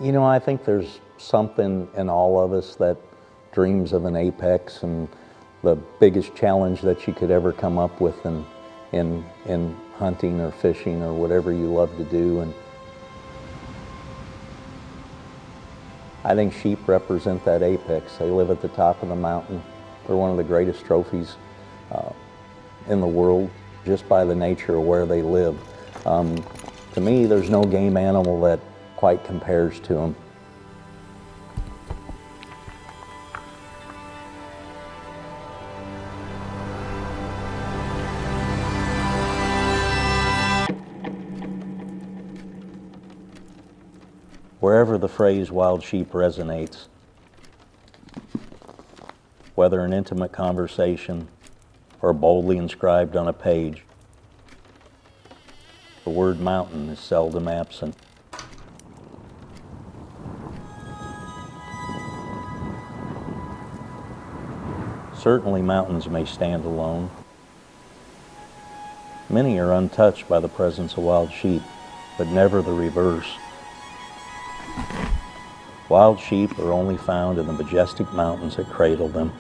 You know, I think there's something in all of us that dreams of an apex and the biggest challenge that you could ever come up with in hunting or fishing or whatever you love to do. And I think sheep represent that apex. They live at the top of the mountain. They're one of the greatest trophies in the world just by the nature of where they live. To me, there's no game animal that quite compares to them. Wherever the phrase wild sheep resonates, whether an intimate conversation or boldly inscribed on a page, the word mountain is seldom absent. Certainly mountains may stand alone. Many are untouched by the presence of wild sheep, but never the reverse. Wild sheep are only found in the majestic mountains that cradle them.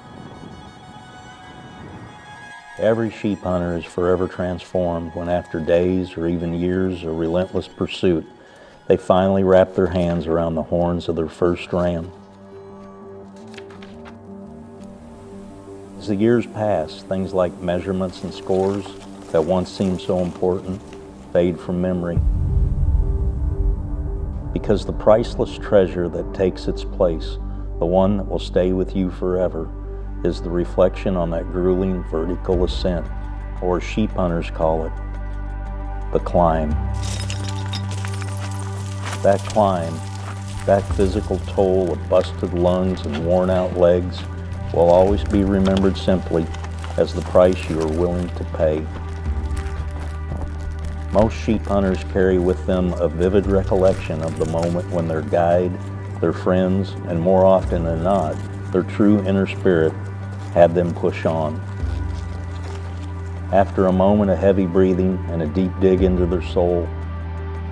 Every sheep hunter is forever transformed when, after days or even years of relentless pursuit, they finally wrap their hands around the horns of their first ram. As the years pass, things like measurements and scores that once seemed so important fade from memory. Because the priceless treasure that takes its place, the one that will stay with you forever, is the reflection on that grueling vertical ascent, or as sheep hunters call it, the climb. That climb, that physical toll of busted lungs and worn out legs, will always be remembered simply as the price you are willing to pay. Most sheep hunters carry with them a vivid recollection of the moment when their guide, their friends, and more often than not, their true inner spirit had them push on. After a moment of heavy breathing and a deep dig into their soul,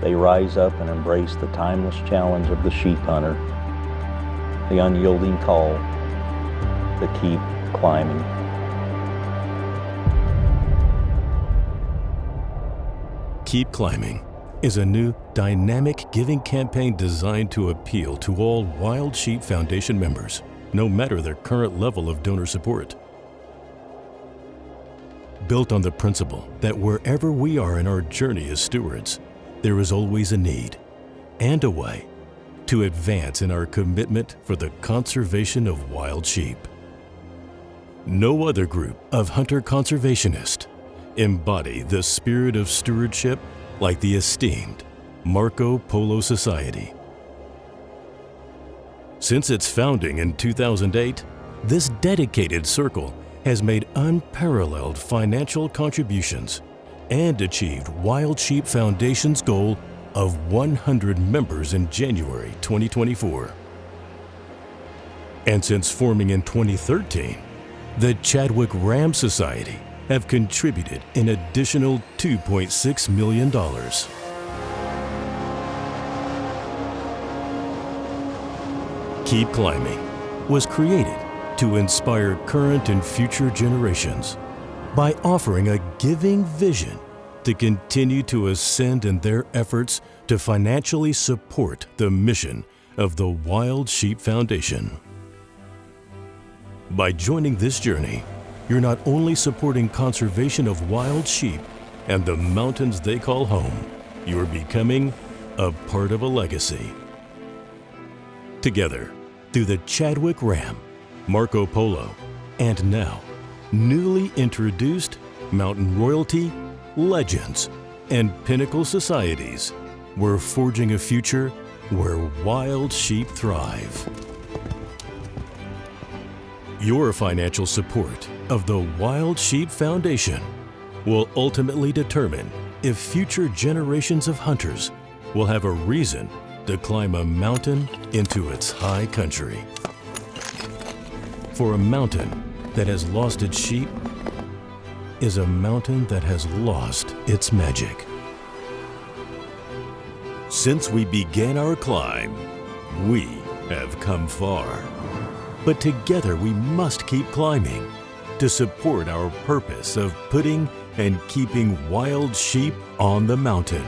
they rise up and embrace the timeless challenge of the sheep hunter, the unyielding call to keep climbing. Keep Climbing is a new, dynamic giving campaign designed to appeal to all Wild Sheep Foundation members, no matter their current level of donor support. Built on the principle that wherever we are in our journey as stewards, there is always a need and a way to advance in our commitment for the conservation of wild sheep. No other group of hunter conservationists embody the spirit of stewardship like the esteemed Marco Polo Society. Since its founding in 2008, this dedicated circle has made unparalleled financial contributions and achieved Wild Sheep Foundation's goal of 100 members in January 2024. And since forming in 2013, the Chadwick Ram Society have contributed an additional $2.6 million. Keep Climbing was created to inspire current and future generations by offering a giving vision to continue to ascend in their efforts to financially support the mission of the Wild Sheep Foundation. By joining this journey, you're not only supporting conservation of wild sheep and the mountains they call home, you're becoming a part of a legacy. Together, through the Chadwick Ram, Marco Polo, and now, newly introduced Mountain Royalty, Legends, and Pinnacle Societies, we're forging a future where wild sheep thrive. Your financial support of the Wild Sheep Foundation will ultimately determine if future generations of hunters will have a reason to climb a mountain into its high country. For a mountain that has lost its sheep is a mountain that has lost its magic. Since we began our climb, We have come far. But together we must keep climbing to support our purpose of putting and keeping wild sheep on the mountain.